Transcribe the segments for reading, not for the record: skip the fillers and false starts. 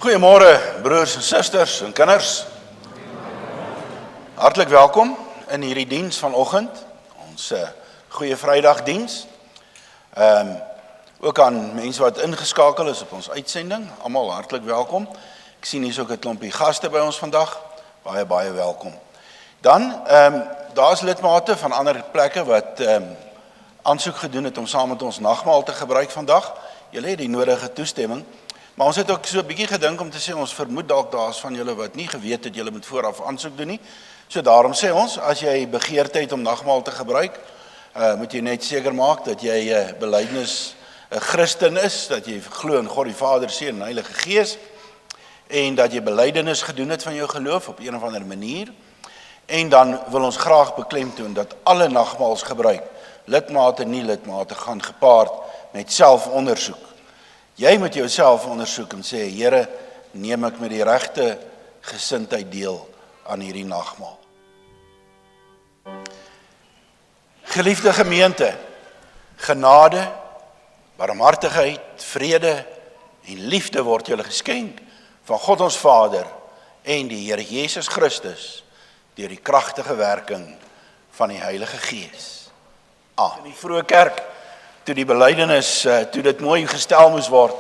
Goeiemôre broers en susters en kinders. Hartlik welkom in hierdie diens vanoggend, ons goeie Vrydagdiens. Ook aan mense wat ingeskakel is op ons uitsending, almal hartlik welkom. Ek sien hier's ook 'n klompie gaste by ons vandag, baie welkom. Dan, daar's lidmate van ander plekke wat aansoek gedoen het om saam met ons nagmaal te gebruik vandag. Julle het die nodige toestemming. Maar ons het ook so 'n bietjie gedink om te sê, ons vermoed dalk daar's van julle wat nie geweet het julle moet vooraf aansoek doen nie. So daarom sê ons, as jy begeerte het om nagmaal te gebruik, moet jy net seker maak dat jy belydenis 'n Christen is, dat jy glo in God die Vader, Seun en Heilige Gees, en dat jy belydenis gedoen het van jou geloof op een of ander manier. En dan wil ons graag beklemtoon dat alle nagmaalsgebruik, lidmate en nie lidmate, gaan gepaard met selfondersoek. Jy moet jouself ondersoek en sê, Here, neem ek met die regte gesindheid deel aan hierdie nagmaal. Geliefde gemeente, genade, barmhartigheid, vrede en liefde word julle geskenk van God ons Vader en die Here Jesus Christus deur die kragtige werking van die Heilige Gees. In die vroeë kerk, toe die belydenis, toe dit mooi gestel moes word,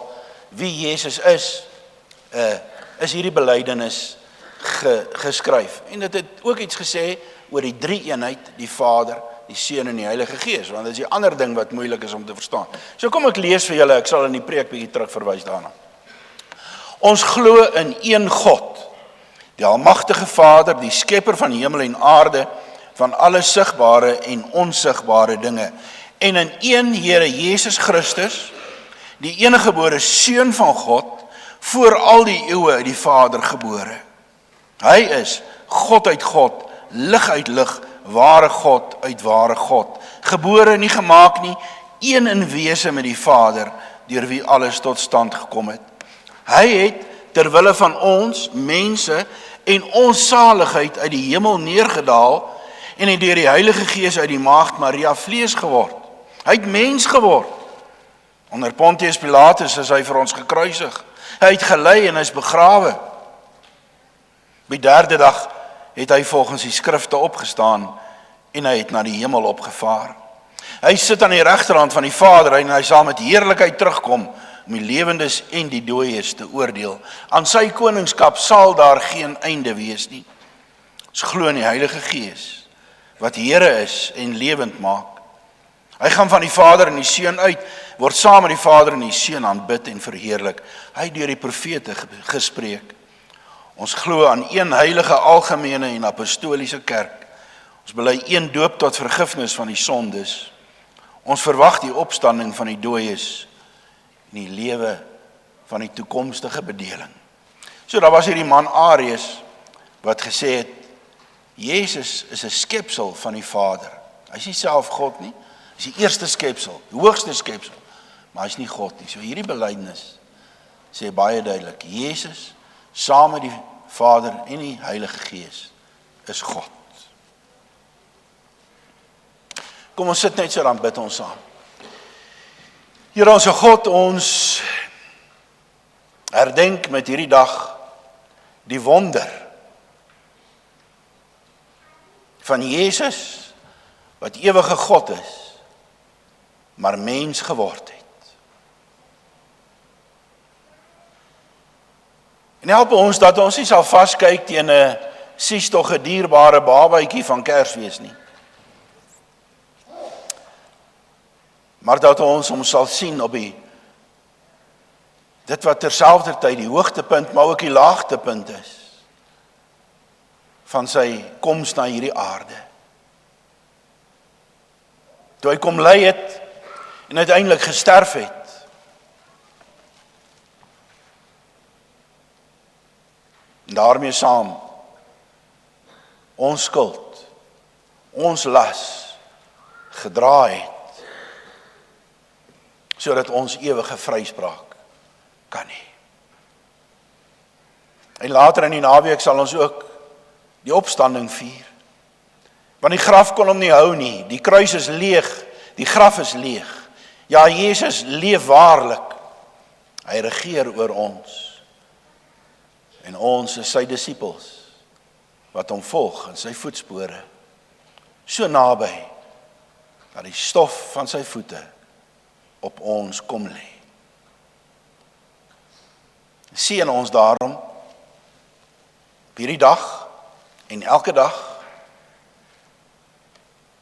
wie Jesus is hierdie belydenis geskryf. En dit het ook iets gesê oor die drie-eenheid, die Vader, die Seun en die Heilige Gees, want dit is die ander ding wat moeilik is om te verstaan. So kom ek lees vir julle, ek sal in die preek bietjie terug verwys daarna. Ons glo in een God, die almagtige Vader, die skepper van hemel en aarde, van alle sigbare en onsigbare dinge, en in een Here Jesus Christus, die eniggebore Seun van God, voor al die eeue uit die Vader gebore. Hy is God uit God, lig uit lig, ware God uit ware God, gebore, nie gemaak nie, een in wese met die Vader, deur wie alles tot stand gekom het. Hy het ter wille van ons, mense, en ons saligheid uit die hemel neergedaal, en het deur die Heilige Gees uit die maagd Maria vlees geword. Hy het mens geword. Onder Pontius Pilatus is hy vir ons gekruisig. Hy het gelei en hy is begrawe. Op die derde dag het hy volgens die skrifte opgestaan en hy het na die hemel opgevaar. Hy sit aan die regterhand van die Vader en hy sal met heerlikheid terugkom om die lewendes en die dooies te oordeel. Aan sy koningskap sal daar geen einde wees nie. Ons glo in die Heilige Gees, wat Here is en lewend maak. Hy gaan van die Vader en die Seun uit, word saam met die Vader en die Seun aanbid en verheerlik. Hy het deur die profete gespreek. Ons glo aan een heilige, algemene en apostoliese kerk. Ons bely een doop tot vergifnis van die sondes. Ons verwag die opstanding van die dooies en die lewe van die toekomstige bedeling. So daar was hierdie man Arius wat gesê het, Jesus is 'n skepsel van die Vader. Hy is nie self God nie. Hy is die eerste skepsel, die hoogste skepsel, maar hy is nie God nie. So hierdie belydenis sê baie duidelik, Jesus saam met die Vader en die Heilige Gees is God. Kom ons sit net so, dan bid ons saam. Here ons God, ons herdenk met hierdie dag die wonder van Jesus wat ewige God is, maar mens geword het. En help ons dat ons nie sal vaskyk teen 'n sies tog 'n dierbare babatjie van Kersfees nie. Maar dat ons hom sal sien op dit wat terselfdertyd die hoogtepunt, maar ook die laagtepunt is van sy koms na hierdie aarde. Toe hy kom ly het en uiteindelik gesterf het. En daarmee saam ons skuld, ons las gedra het, sodat ons ewige vryspraak kan hê. En later in die naweek sal ons ook die opstanding vier. Want die graf kon hom nie hou nie, die kruis is leeg, die graf is leeg. Ja, Jesus leef waarlik. Hy regeer oor ons. En ons is sy disippels, wat hom volg in sy voetspore, so naby, dat die stof van sy voete op ons kom lê. Seën ons daarom, op hierdie dag en elke dag,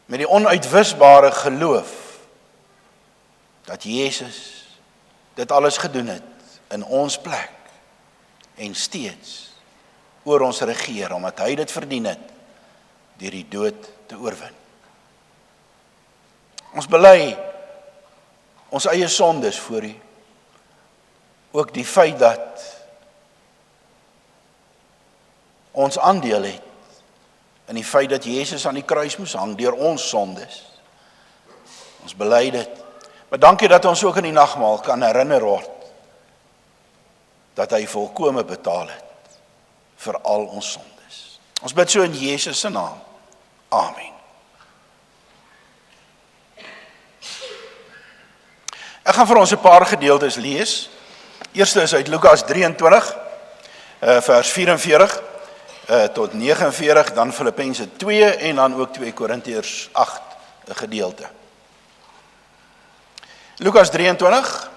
met die onuitwisbare geloof, dat Jezus dit alles gedoen het in ons plek, en steeds oor ons regeer, omdat hy dit verdien het, deur die dood te oorwin. Ons bely ons eie sondes voor U, ook die feit dat ons aandeel het in die feit dat Jezus aan die kruis moes hang deur ons sondes. Ons bely dit, maar dankie dat ons ook in die nagmaal kan herinner word dat hy volkome betaal het vir al ons sondes. Ons bid so in Jesus se naam. Amen. Ek gaan vir ons 'n paar gedeeltes lees. Eerste is uit Lukas 23, vers 44 tot 49, dan Filippense 2 en dan ook 2 Korintiërs 8, 'n gedeelte. Lukas 23,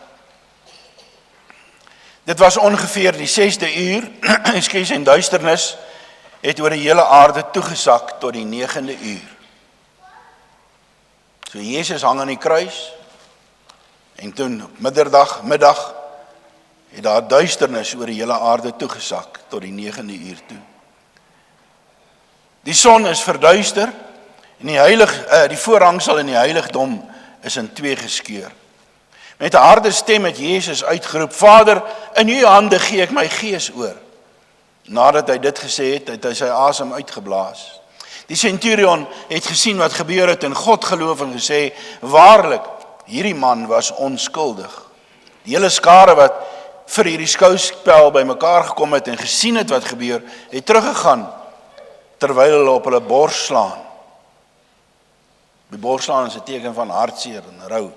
dit was ongeveer die 6de uur, en duisternis het oor die hele aarde toegesak tot die 9de uur. So Jezus hang aan die kruis, en toen op middag, het daar duisternis oor die hele aarde toegesak tot die 9de uur toe. Die son is verduister, en die voorhangsel in die heiligdom is in twee geskeur. Met 'n harde stem het Jezus uitgeroep, Vader, in U hande gee ek my gees oor. Nadat hy dit gesê het, het hy sy asem uitgeblaas. Die centurion het gesien wat gebeur het en God geloof en gesê, waarlik, hierdie man was onskuldig. Die hele skare wat vir hierdie skouspel by mekaar gekom het en gesien het wat gebeur, het teruggegaan, terwyl hulle op hulle bors slaan. Die bors slaan is 'n teken van hartseer en rou.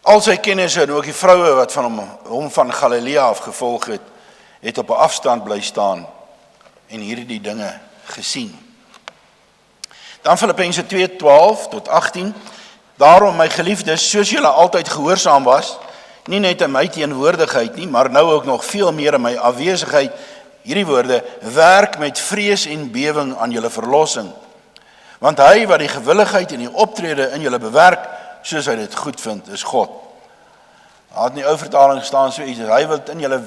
Al sy kennisse en ook die vroue wat van hom van Galilea af gevolg het op 'n afstand bly staan en hierdie dinge gesien. Dan Filippense 2:12 tot 18. Daarom my geliefdes, soos julle altyd gehoorsaam was, nie net in my teenwoordigheid nie, maar nou ook nog veel meer in my afwesigheid, hierdie woorde, werk met vrees en bewing aan julle verlossing. Want hy wat die gewilligheid en die optrede in julle bewerk, soos hy dit goed vind, is God. Daar het in die ou vertaling gestaan so iets, hy wil in julle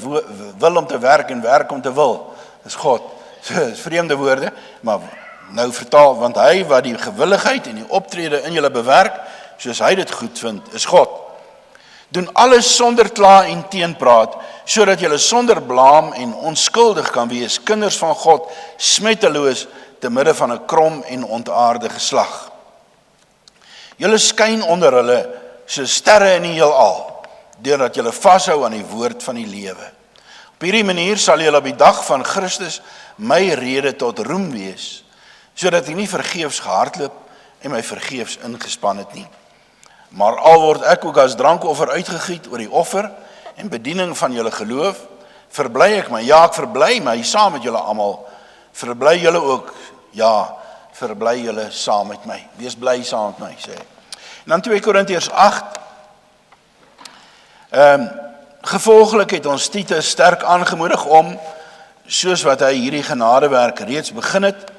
wil om te werk en werk om te wil, is God. So, is vreemde woorde, maar nou vertaal, want hy wat die gewilligheid en die optrede in julle bewerk, soos hy dit goed vind, is God. Doen alles sonder kla en teenpraat, sodat julle sonder blaam en onskuldig kan wees, kinders van God, smetteloos, te midde van 'n krom en ontaarde geslag. Julle skyn onder hulle, soos sterre in die heelal, deurdat julle vashou aan die woord van die lewe. Op hierdie manier sal julle op die dag van Christus my rede tot roem wees, sodat ek nie vergeefs gehardloop en my vergeefs ingespan het nie. Maar al word ek ook as drankoffer uitgegiet oor die offer en bediening van julle geloof, verbly ek my, ja, ek verbly my saam met julle almal, verbly julle ook, ja, verbly julle saam met my, wees bly saam met my, sê. En dan 2 Korintiërs 8, gevolglik het ons Titus sterk aangemoedig om, soos wat hy hierdie genadewerk reeds begin het,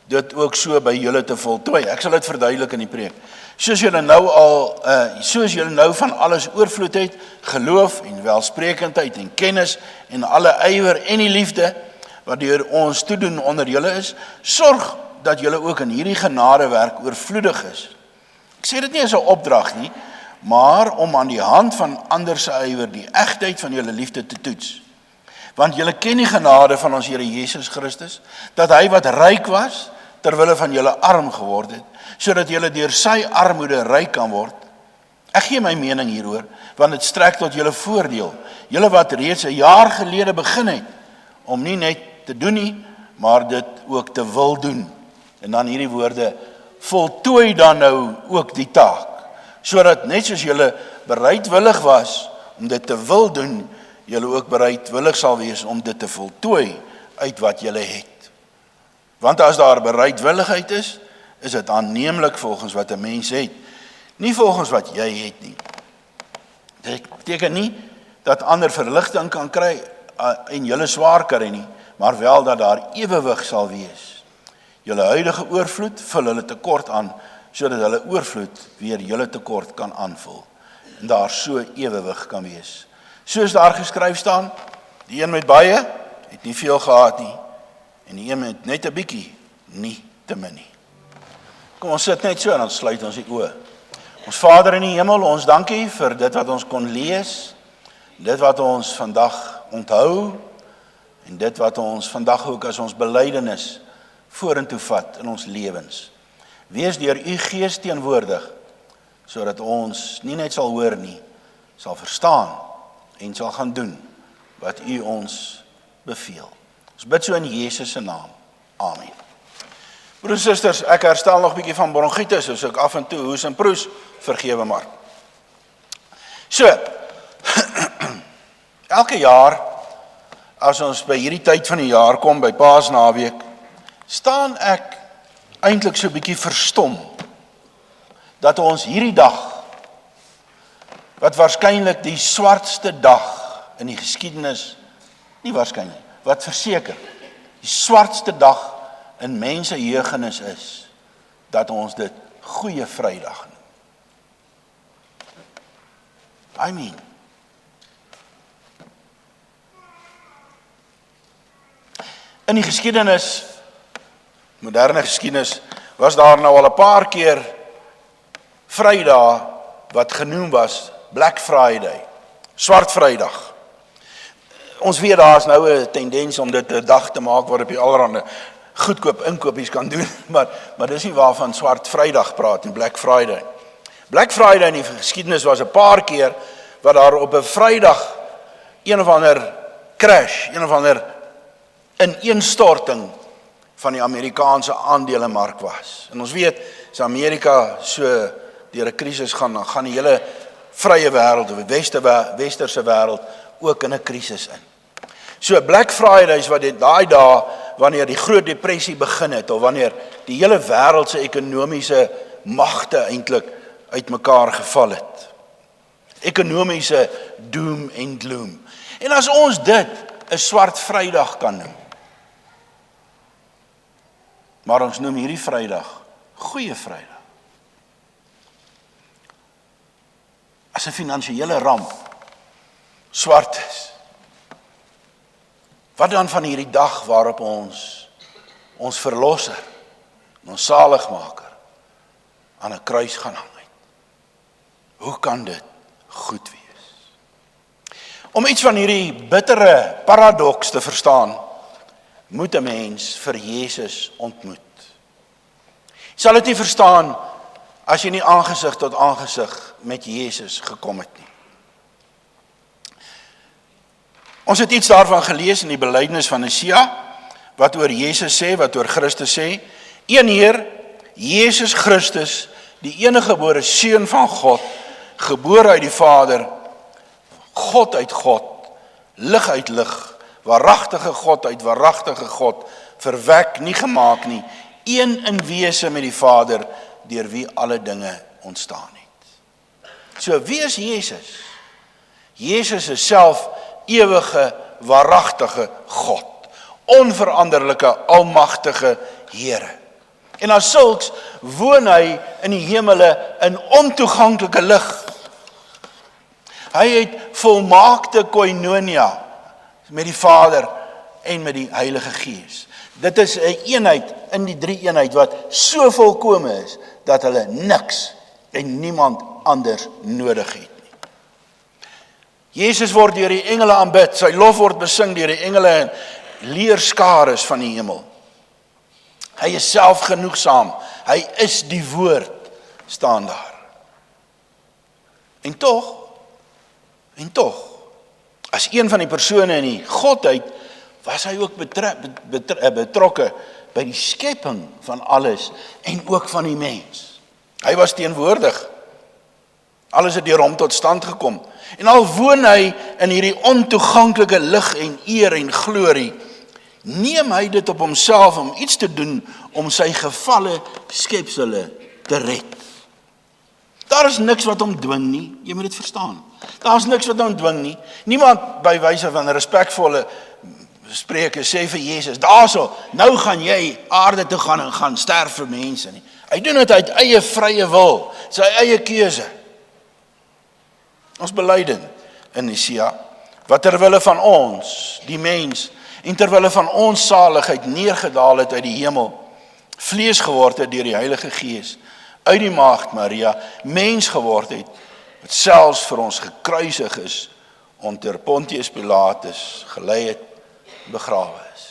dit ook so by julle te voltooi. Ek sal dit verduidelik in die preek. Soos julle nou van alles oorvloed het, geloof en welsprekendheid en kennis en alle ywer en die liefde, wat deur ons toedoen onder julle is, sorg dat julle ook in hierdie genadewerk oorvloedig is. Ek sê dit nie as 'n opdrag nie, maar om aan die hand van ander se ywer die egtheid van julle liefde te toets. Want julle ken die genade van ons Here Jesus Christus, dat hy wat ryk was, terwille van julle arm geword het, sodat julle deur sy armoede ryk kan word. Ek gee my mening hieroor, want dit strek tot julle voordeel. Julle wat reeds 'n jaar gelede begin het, om nie net te doen nie, maar dit ook te wil doen. En dan hierdie woorde, voltooi dan nou ook die taak, sodat net soos julle bereidwillig was om dit te wil doen, julle ook bereidwillig sal wees om dit te voltooi uit wat julle het. Want as daar bereidwilligheid is dit aanneemlik volgens wat 'n mens het, nie volgens wat jy het nie. Dit beteken nie dat ander verligting kan kry en julle swaar kry nie, maar wel dat daar ewewig sal wees. Julle huidige oorvloed vul hulle tekort aan, sodat hulle oorvloed weer julle tekort kan aanvul. En daar so ewewig kan wees. Soos daar geskryf staan, die een met baie, het nie veel gehad nie, en die een met net 'n bietjie, nie te min nie. Kom ons sit net so en dan sluit ons die oë. Ons Vader in die hemel, ons dankie vir dit wat ons kon lees, dit wat ons vandag onthou, en dit wat ons vandag ook as ons belydenis vorentoe vat in ons lewens. Wees deur u Gees teenwoordig, sodat ons nie net sal hoor nie, sal verstaan en sal gaan doen wat u ons beveel. Ons bid so in Jesus se naam. Amen. Broers en susters, ek herstel nog 'n bietjie van bronchitis, soos ek af en toe hoes en proes, vergewe maar. So, elke jaar, as ons by hierdie tyd van die jaar kom, by Paasnaweek, staan ek eintlik so 'n bietjie verstom, dat ons hierdie dag, wat waarskynlik die swartste dag in die geskiedenis, nie waarskynlik, wat verseker, die swartste dag in mense jeugenis is, dat ons dit Goeie Vrydag noem. I mean, in die geskiedenis, moderne geskiedenis, was daar nou al 'n paar keer Vrydag wat genoem was Black Friday, Swart Vrydag. Ons weet daar is nou 'n tendens om dit 'n dag te maak waarop jy allerhande goedkoop inkopies kan doen, maar dis nie waarvan Swart Vrydag praat nie, Black Friday. Black Friday in die geskiedenis was 'n paar keer wat daar op 'n Vrydag een of ander crash, een of ander ineenstorting van die Amerikaanse aandelemark was. En ons weet, as Amerika so deur 'n krisis gaan, dan gaan die hele vrye wêreld, of die westerse wêreld, ook in 'n krisis in. So Black Friday is wat daai dae, wanneer die Groot Depressie begin het, of wanneer die hele wêreld se ekonomiese magte eintlik uitmekaar geval het. Ekonomiese doom en gloom. En as ons dit 'n Swart Vrydag kan noem, maar ons noem hierdie Vrydag Goeie Vrydag. As 'n finansiële ramp swart is, wat dan van hierdie dag waarop ons verlosser, ons saligmaker, aan 'n kruis gaan hang het? Hoe kan dit goed wees? Om iets van hierdie bittere paradoks te verstaan, moet 'n mens vir Jesus ontmoet. Jy sal dit nie verstaan as jy nie aangesig tot aangesig met Jesus gekom het nie. Ons het iets daarvan gelees in die belydenis van Nicea, wat oor Jesus sê, wat oor Christus sê, een Heer, Jesus Christus, die eniggebore Seun van God, gebore uit die Vader, God uit God, lig uit lig, waaragtige God uit waaragtige God, verwek, nie gemaak nie, een in wese met die Vader, deur wie alle dinge ontstaan het. So wie is Jesus? Jesus is self ewige, waaragtige God, onveranderlike, almagtige Here. En as sulks woon hy in die hemele in ontoeganklike lig. Hy het volmaakte koinonia met die Vader en met die Heilige Gees. Dit is 'n eenheid in die drie eenheid wat so volkome is, dat hulle niks en niemand anders nodig het nie. Jesus word deur die engele aanbid, sy lof word besing deur die engele en leerskares van die hemel. Hy is selfgenoegsaam, hy is die woord, staan daar. En tog, as een van die persone in die Godheid, was hy ook betrokke by die skepping van alles en ook van die mens. Hy was teenwoordig Alles het deur hom tot stand gekom. En al woon hy in hierdie ontoeganklike lig en eer en glorie, neem hy dit op homself om iets te doen om sy gevalle skepsele te red. Daar is niks wat hom dwing nie, jy moet dit verstaan. Daar is niks wat hom dwing nie. Niemand by wyse van respekvolle spreuke sê vir Jesus, daarso, nou gaan jy aarde toe gaan en gaan sterf vir mense nie. Hy doen dit uit eie vrye wil, sy eie keuse. Ons belyden in Nicea, wat terwille van ons, die mens, en terwille van ons saligheid neergedaal het uit die hemel, vlees geword het deur die Heilige Gees, uit die maagd Maria, mens geword het, wat selfs vir ons gekruisig is, onder Pontius Pilatus gelei het, begrawe is.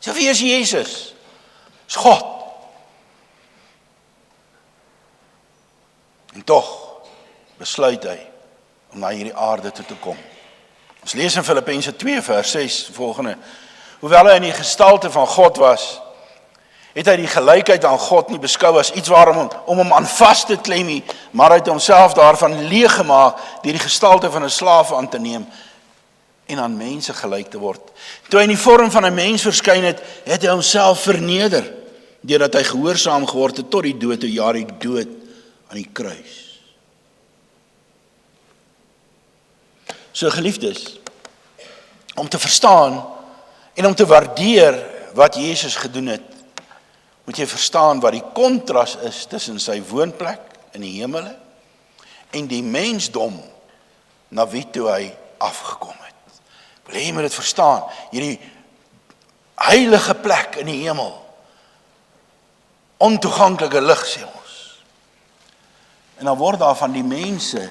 So wie is Jesus? Is God. En tog besluit hy om na hierdie aarde toe te kom. Ons lees in Filippense 2 vers 6 volgende. Hoewel hy in die gestalte van God was, het hy die gelykheid aan God nie beskou as iets waarom om hom aan vas te klem nie, maar hy het homself daarvan leeg gemaak deur die gestalte van 'n slaaf aan te neem en aan mense gelyk te word. Toe hy in die vorm van 'n mens verskyn het, het hy homself verneder, deurdat hy gehoorsaam geword het tot die dood, ja, die dood aan die kruis. So geliefdes, om te verstaan en om te waardeer wat Jesus gedoen het, moet jy verstaan wat die kontras is tussen sy woonplek in die hemele en die mensdom na wie toe hy afgekom het. Wil jy moet dit verstaan, hierdie heilige plek in die hemel, ontoeganklike lig sê ons. En dan word daar van die mense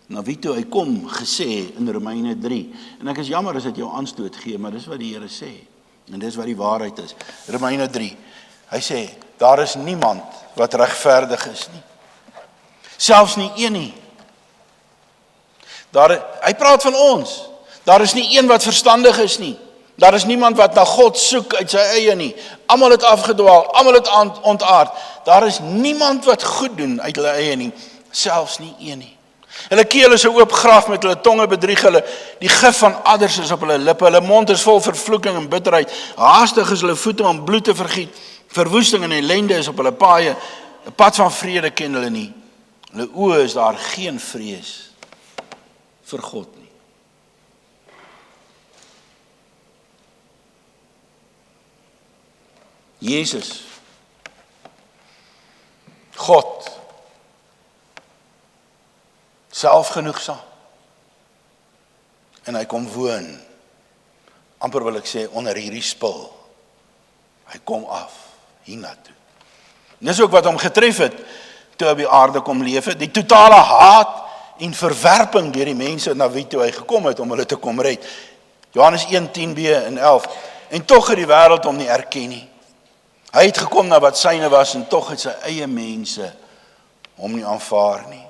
na wie toe hy kom gesê in Romeine 3. En ek is jammer as dit jou aanstoot gee, maar dis wat die Here sê. En dis wat die waarheid is. Romeine 3. Hy sê, daar is niemand wat regverdig is nie. Selfs nie een nie. Hy praat van ons. Daar is nie een wat verstandig is nie. Daar is niemand wat na God soek uit sy eie nie. Almal het afgedwaal, almal het ontaard. Daar is niemand wat goed doen uit hulle eie nie. Selfs nie een nie. Hulle keel is 'n oop graf, met hulle tonge bedrieg hulle. Die gif van adders is op hulle lippe. Hulle mond is vol vervloeking en bitterheid. Haastig is hulle voete om bloed te vergiet. Verwoesting en ellende is op hulle paaie. 'n Pad van vrede ken hulle nie. Hulle oë is daar geen vrees vir God nie. Jesus, God, selfgenoegsaam, en hy kom woon, amper wil ek sê, onder hierdie spil. Hy kom af, hiernatoe. Dis ook wat hom getref het, toe hy op die aarde kom leef het, die totale haat en verwerping deur die mense na wie toe hy gekom het, om hulle te kom red. Johannes 1:10b en 11, en tog het die wêreld hom nie erken nie. Hy het gekom na wat syne was, en tog het sy eie mense hom nie aanvaar nie.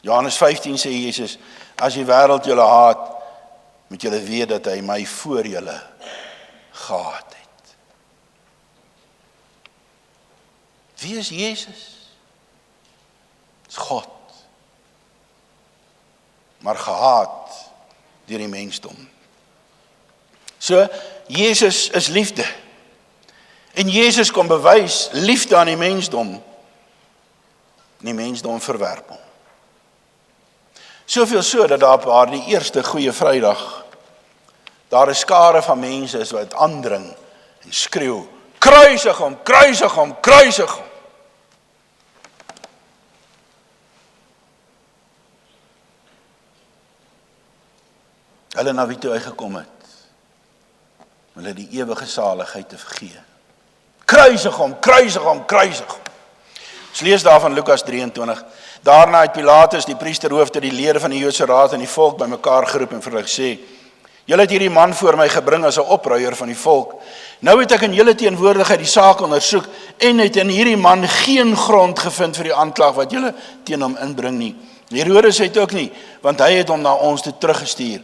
Johannes 15 sê Jesus, as die wêreld julle haat, moet julle weet dat hy my voor julle gehaat het. Wie is Jesus? Dis God. Maar gehaat deur die mensdom. So, Jesus is liefde. En Jesus kom bewys liefde aan die mensdom. En die mensdom verwerp hom. Soveel so dat daar op haar die eerste Goeie Vrydag, daar 'n skare van mense is wat aandring en skreeu, kruisig hom, kruisig hom, kruisig hom. Hulle na wie toe hy gekom het, om hulle die ewige saligheid te vergee. Kruisig hom, kruisig hom, kruisig hom. Ons lees daar van Lukas 23. Daarna het Pilatus, die priesterhoofde, die lede van die Joodse raad en die volk bymekaar geroep en vir hulle gesê, julle het hierdie man voor my gebring as 'n opruier van die volk. Nou het ek in julle teenwoordigheid die saak ondersoek en het in hierdie man geen grond gevind vir die aanklag wat julle teen hom inbring nie. Herodes het ook nie, want hy het hom na ons toe teruggestuur.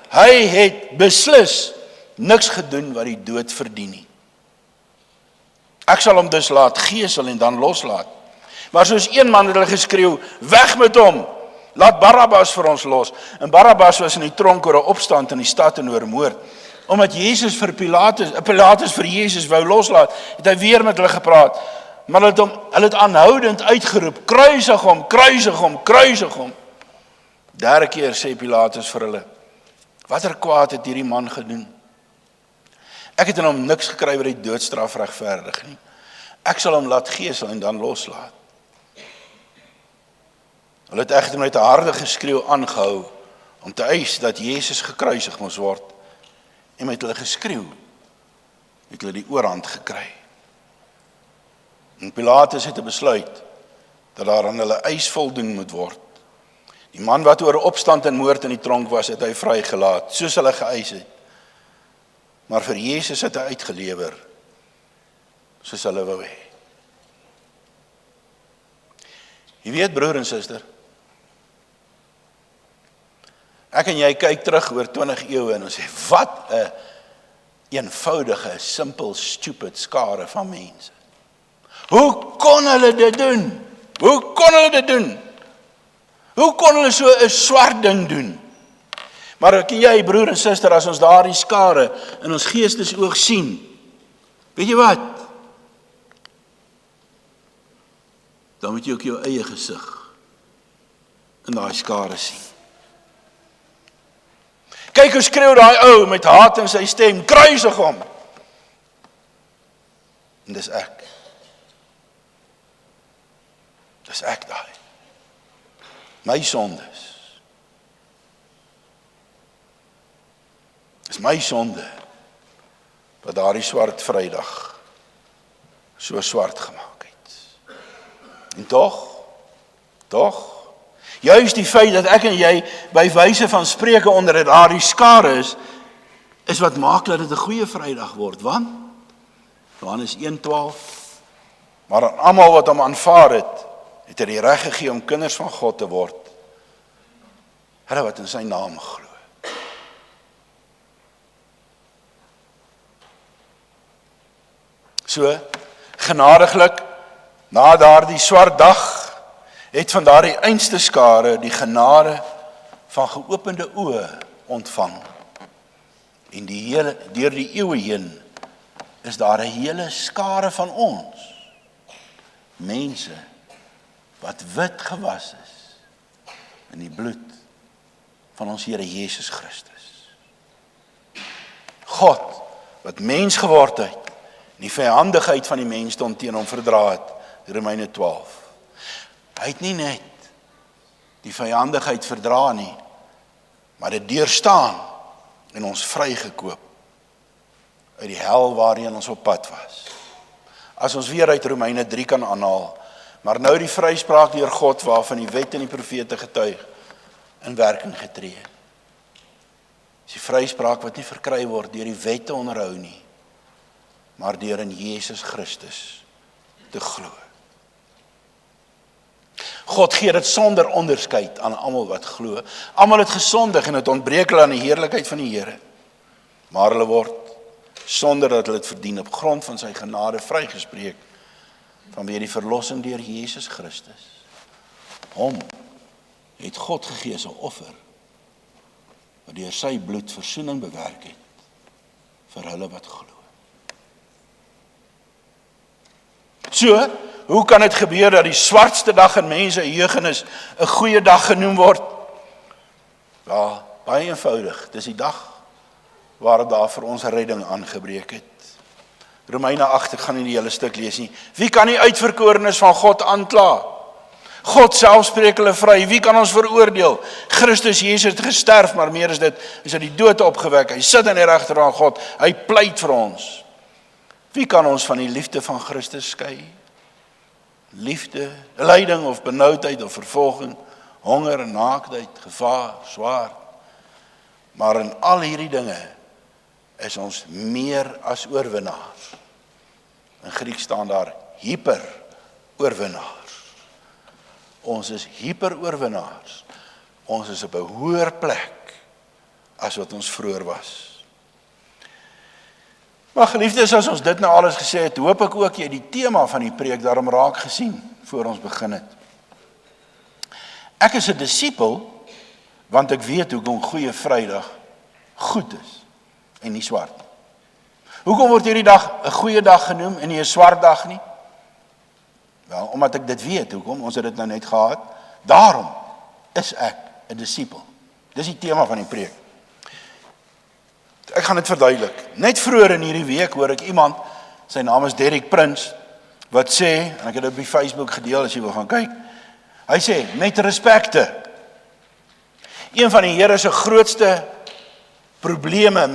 Hy het beslis niks gedoen wat die dood verdien nie. Ek sal hom dus laat geesel en dan loslaat. Maar soos een man het hulle geskreeu, weg met hom, laat Barabbas vir ons los. En Barabbas was in die tronk oor 'n opstand in die stad en oor moord. Omdat Jezus vir Pilatus vir Jezus wou loslaat, het hy weer met hulle gepraat. Maar hulle het aanhoudend uitgeroep, kruisig hom, kruisig hom, kruisig hom. Derde keer sê Pilatus vir hulle, watter kwaad het hierdie man gedoen? Ek het in hom niks gekry wat die doodstraf regverdig nie. Ek sal hom laat gesel en dan loslaat. Hulle het egter met 'n harde geskreeu aangehou om te eis dat Jezus gekruisig moes word. En met hulle geskreeu het hulle die oorhand gekry. En Pilatus het 'n besluit dat daar aan hulle eis voldoen moet word. Die man wat oor opstand en moord in die tronk was, het hy vrygelaat, soos hulle geëis het. Maar vir Jezus het hy uitgelewer, soos hulle wou hê. Jy weet, broer en suster, ek en jy kyk terug oor 20 eeue en ons sê, wat 'n eenvoudige, simpel, stupid skare van mense. Hoe kon hulle dit doen? Hoe kon hulle dit doen? Hoe kon hulle so 'n swart ding doen? Maar ek en jy, broer en suster, as ons daardie skare in ons geestesoog sien, weet jy wat? Dan moet jy ook jou eie gesig in daai skare sien. Kyk hoe skreeu daai ou met haat in sy stem, kruisig hom. En dis ek. Dis ek daai. My sondes. Dis my sonde wat daardie swart Vrydag so swart gemaak het. En tog, juist die feit dat ek en jy by wyse van spreuke onder daardie skare is wat maak dat dit 'n goeie Vrydag word, want Johannes 1:12, maar aan almal wat hom aanvaar het hy die reg gegee om kinders van God te word, hulle wat in sy naam glo. So, genadiglik, na daardie swart dag, het van daardie einste skare die genade van geopende oë ontvang. En deur die eeue heen is daar 'n hele skare van ons, mense wat wit gewas is in die bloed van ons Here Jesus Christus. God wat mens geword het, en die vyandigheid van die mensdom teen hom verdra het, Romeine 12. Hy het nie net die vyandigheid verdra nie, maar dit deurstaan en ons vrygekoop uit die hel waarheen ons op pad was. As ons weer uit Romeine 3 kan aanhaal, maar nou die vryspraak deur God waarvan die wet en die profete getuig in werking getree. Dis die vryspraak wat nie verkry word deur die wet te onderhou nie, maar deur in Jesus Christus te glo. God gee dit sonder onderskeid aan almal wat glo. Almal het gesondig en het ontbreek hulle aan die heerlikheid van die Here. Maar hulle word, sonder dat hulle dit verdien, op grond van sy genade vrygespreek, vanweë die verlossing deur Jesus Christus. Hom het God gegee as 'n offer, wat deur sy bloed versoening bewerk het, vir hulle wat glo. So, hoe kan dit gebeur dat die swartste dag in mense jeugenis 'n goeie dag genoem word? Ja, baie eenvoudig. Dis die dag waar daar vir ons redding aangebreek het. Romeine 8, ek gaan nie die hele stuk lees nie. Wie kan die uitverkorenes van God aankla? God self spreek hulle vry. Wie kan ons veroordeel? Christus Jesus het gesterf, maar meer is dit, is uit die dood opgewek. Hy sit aan die regterhand van God. Hy pleit vir ons. Wie kan ons van die liefde van Christus skei? Liefde, lyding of benoudheid of vervolging, honger en naaktheid, gevaar, swaard. Maar in al hierdie dinge is ons meer as oorwinnaars. In Grieks staan daar hyper oorwinnaars. Ons is hyper oorwinnaars. Ons is op 'n hoër plek as wat ons vroeër was. Maar geliefdes, as ons dit nou alles gesê het, hoop ek ook jy die tema van die preek daarom raak gesien, voor ons begin het. Ek is 'n disipel, want ek weet hoekom Goeie Vrydag goed is, en nie swart nie. Hoekom word hierdie dag 'n goeie dag genoem, en nie 'n swart dag nie? Wel, omdat ek dit weet, hoekom, ons het dit nou net gehad, daarom is ek 'n disipel. Dis die tema van die preek. Ek gaan dit verduidelik. Net vroeër in hierdie week hoor ek iemand, sy naam is Derek Prins, wat sê, en ek het dit op die Facebook gedeel as jy wil gaan kyk, hy sê, met respekte, een van die Here se grootste probleme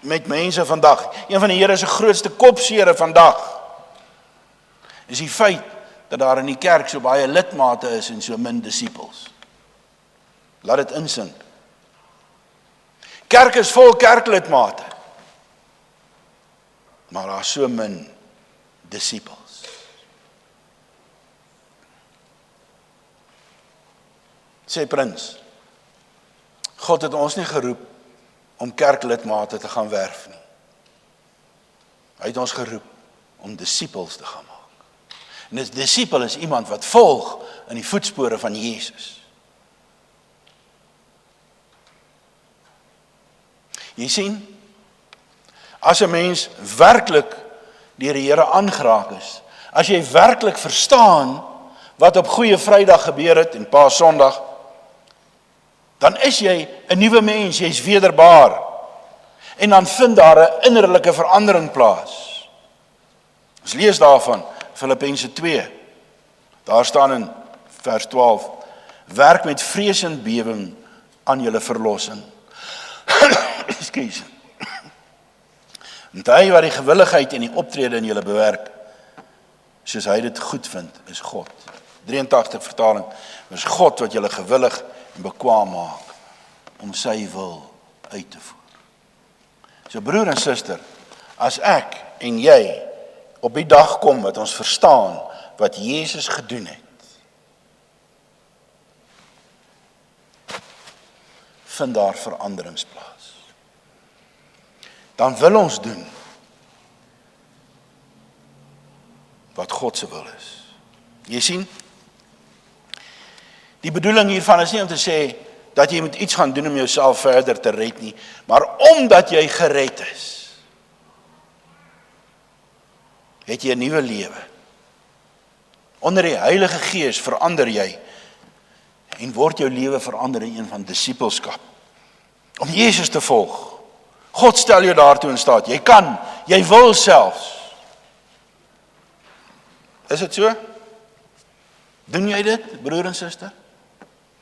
met mense vandag, een van die Here se grootste kopsere vandag, is die feit dat daar in die kerk so baie lidmate is en so min disipels. Laat dit insink. Kerk is vol kerklidmate, maar daar is so min disipels. Sê Prins, God het ons nie geroep om kerklidmate te gaan werf nie. Hy het ons geroep om disipels te gaan maak. En 'n disipel is iemand wat volg in die voetspore van Jesus. Jy sien, as 'n mens werklik deur die Here aangeraak is, as jy werklik verstaan wat op Goeie Vrydag gebeur het en Paasondag, dan is jy 'n nuwe mens, jy's wederbaar. En dan vind daar 'n innerlike verandering plaas. Ons lees daarvan, Filippense 2. Daar staan in vers 12, werk met vrees en bewering aan julle verlossing. Ekskuus. En hy wat die gewilligheid en die optrede in julle bewerk, soos hy dit goed vind, is God. 83 vertaling, is God wat julle gewillig en bekwaam maak om sy wil uit te voer. So broer en suster, as ek en jy op die dag kom wat ons verstaan wat Jesus gedoen het, vind daar veranderings plaas. Dan wil ons doen wat God se wil is. Jy sien, die bedoeling hiervan is nie om te sê dat jy moet iets gaan doen om jouself verder te red nie, maar omdat jy gered is, het jy 'n nuwe lewe. Onder die Heilige Gees verander jy en word jou lewe verander in een van disipelskap. Om Jesus te volg. God stel jou daartoe in staat. Jy kan, jy wil selfs. Is dit so? Doen jy dit, broer en suster?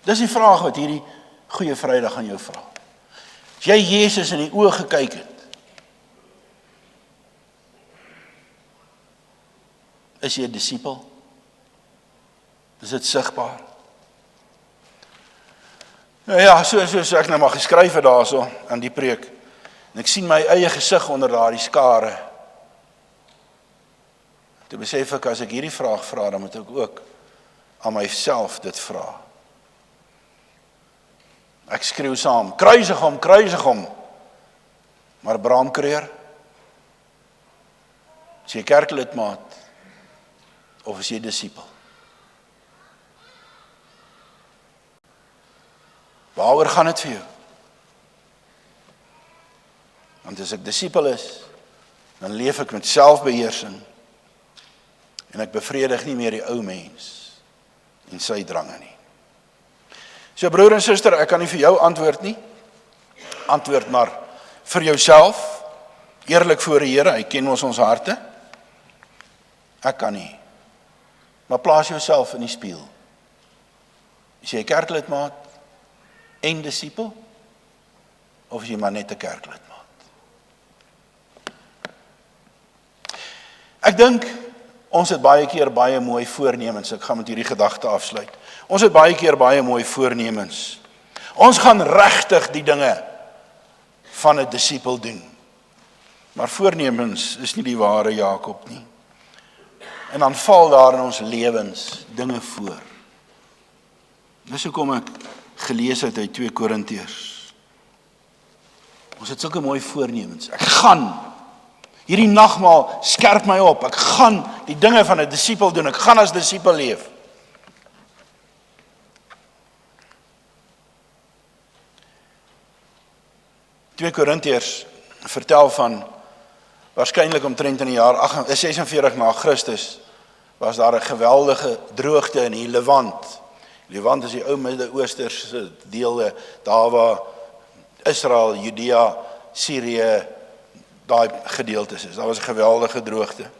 Dis die vraag wat hierdie Goeie Vrydag aan jou vra. As jy Jesus in die oë gekyk het, is jy 'n disipel? Is dit sigbaar? Nou ja, soos ek nou maar geskryf het daarso aan die preek, en ek sien my eie gesig onder daardie skare, toe besef ek, as ek hierdie vraag vra, dan moet ek ook aan myself dit vra. Ek skreeu saam, kruisig hom, maar braamkreer, is jy kerklidmaat, of is jy disipel? Waaroor gaan dit vir jou? Want as ek disipel is, dan leef ek met selfbeheersing, en ek bevredig nie meer die ou mens en sy drange nie. So broer en suster, ek kan nie vir jou antwoord nie. Antwoord maar vir jouself, eerlik voor die Here, hy ken ons harte. Ek kan nie. Maar plaas jouself in die spieël. Is jy 'n kerklidmaat en disipel, of is jy maar net 'n kerklidmaat? Ek dink, ons het baie keer baie mooi voornemens, ek gaan met hierdie gedagte afsluit. Ons het baie keer baie mooi voornemens. Ons gaan regtig die dinge van 'n disipel doen. Maar voornemens is nie die ware Jakob nie. En dan val daar in ons lewens dinge voor. Dis hoekom ek gelees het uit 2 Korintiërs. Ons het sulke mooi voornemens. Ek gaan Hierdie nagmaal skerp my op. Ek gaan die dinge van 'n disipel doen. Ek gaan as disipel leef. Twee Korintiërs vertel van, waarskynlik omtrent in die jaar 46 na Christus, was daar 'n geweldige droogte in die Levant. Levant is die ou Midde-Oosterse dele, daar waar Israel, Judea, Syrië, daai gedeeltes is. Daar was 'n geweldige droogte.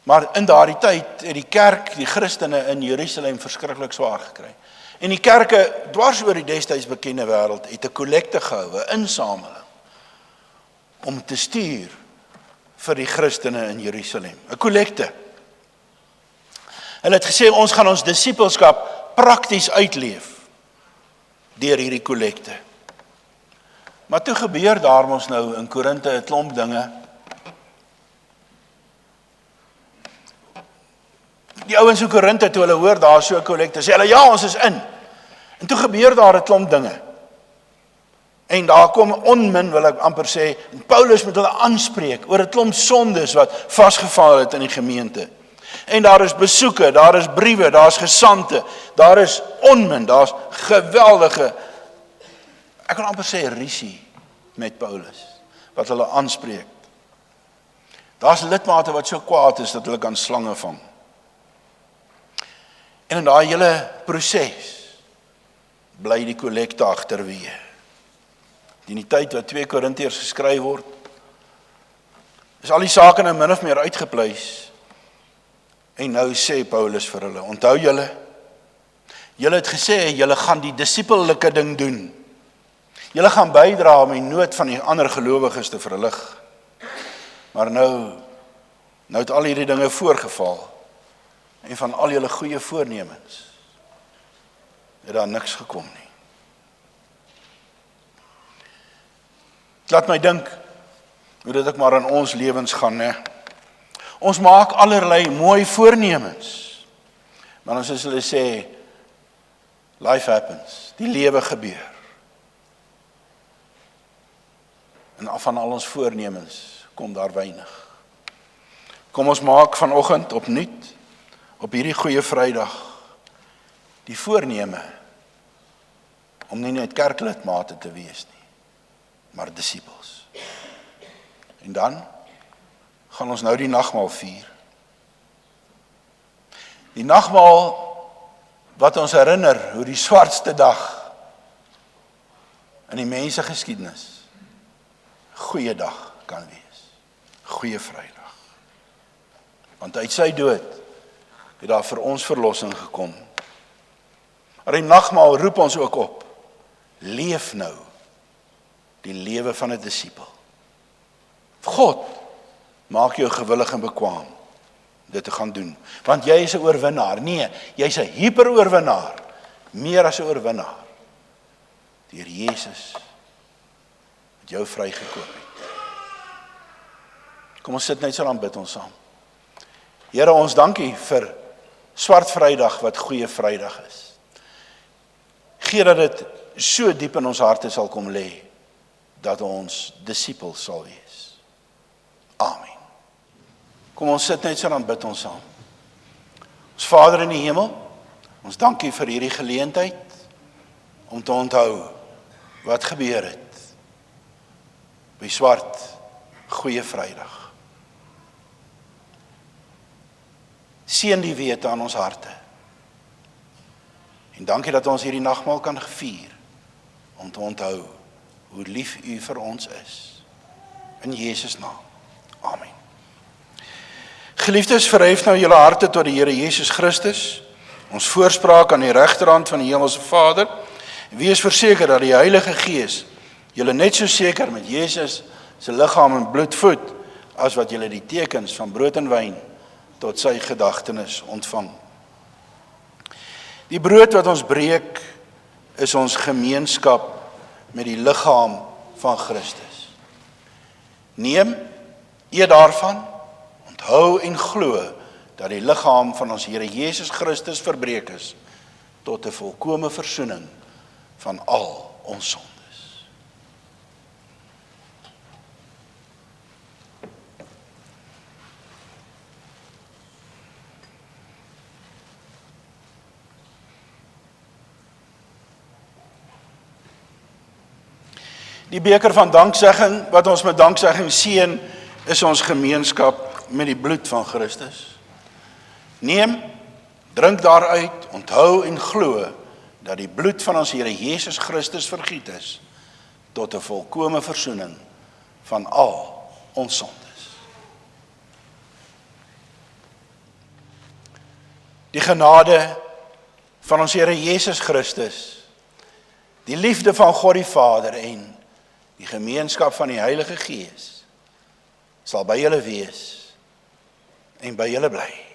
Maar in daardie tyd het die kerk, die Christene in Jerusalem verskriklik swaar gekry. En die kerke dwars oor die destyds bekende wêreld het 'n kollekte gehou, 'n insameling om te stuur vir die Christene in Jerusalem. 'n Kollekte. Hulle het gesê ons gaan ons disipelskap prakties uitleef deur hierdie kollekte. Maar toe gebeur daar mos nou in Korinte 'n klomp dinge. Die ouens in Korinte, toe hulle hoor daar so 'n kollekte, sê hulle ja, ons is in. En toe gebeur daar 'n klomp dinge. En daar kom onmin, wil ek amper sê, Paulus moet hulle aanspreek oor 'n klomp sondes wat vasgeval het in die gemeente. En daar is besoeke, daar is briewe, daar is gesandte, daar is onmin, daar is geweldige, ek kan amper sê rusie met Paulus, wat hulle aanspreek. Daar is lidmate wat so kwaad is, dat hulle kan slange vang. En in daai hele proses, bly die kollekte agterweë. In die tyd wat 2 Korintiërs geskryf word, is al die sake nou min of meer uitgepleis. En nou sê Paulus vir hulle, onthou julle het gesê, julle gaan die disipellike ding doen. Julle gaan bydra om die nood van die ander gelowiges te verlig. Maar nou het al hierdie dinge voorgeval, en van al julle goeie voornemens, het daar niks gekom nie. Laat my dink, hoe dit ek maar in ons lewens gaan, né? Ons maak allerlei mooi voornemens, maar ons as hulle sê, life happens, die lewe gebeur. En af van al ons voornemens kom daar weinig. Kom ons maak vanoggend opnuut, op hierdie goeie Vrydag, die voorneme om nie net kerklidmate te wees nie, maar disipels. En dan gaan ons nou die nagmaal vier. Die nagmaal wat ons herinner hoe die swartste dag in die mensgeskiedenis goeie dag kan wees. Goeie Vrydag. Want uit sy dood het daar vir ons verlossing gekom. Maar die nagmaal roep ons ook op. Leef nou die lewe van 'n disipel. God maak jou gewillig en bekwaam dit te gaan doen. Want jy is 'n oorwinnaar. Nee, jy's 'n hyperoorwinnaar. Meer as 'n oorwinnaar. Deur Jesus wat jou vrygekoop het. Kom ons sit net so dan bid ons saam. Here, ons dankie vir Swart Vrydag wat Goeie Vrydag is. Gee dat dit so diep in ons harte sal kom lê, dat ons disipels sal wees. Amen. Kom ons sit net so dan bid ons saam. Ons Vader in die hemel, ons dankie vir hierdie geleentheid om te onthou wat gebeur het by Swart Goeie Vrydag. Seën die wete aan ons harte. En dankie dat ons hierdie nagmaal kan vier om te onthou hoe lief U vir ons is. In Jesus naam. Amen. Geliefdes, verhef nou julle harte tot die Here Jesus Christus, ons voorspraak aan die regterhand van die Hemelse Vader. Wees verseker dat die Heilige Gees julle net so seker met Jesus se liggaam en bloed voed, as wat julle die tekens van brood en wyn tot sy gedagtenis ontvang. Die brood wat ons breek, is ons gemeenskap met die liggaam van Christus. Neem, eet daarvan, onthou en glo dat die liggaam van ons Here Jesus Christus verbreek is tot 'n volkome versoening van al ons sondes. Die beker van danksegging, wat ons met danksegging seën, is ons gemeenskap met die bloed van Christus. Neem, drink daaruit, onthou en glo, dat die bloed van ons Here Jesus Christus vergiet is, tot 'n volkome versoening van al ons sondes. Die genade van ons Here Jesus Christus, die liefde van God die Vader en die gemeenskap van die Heilige Gees sal by julle wees en by julle bly.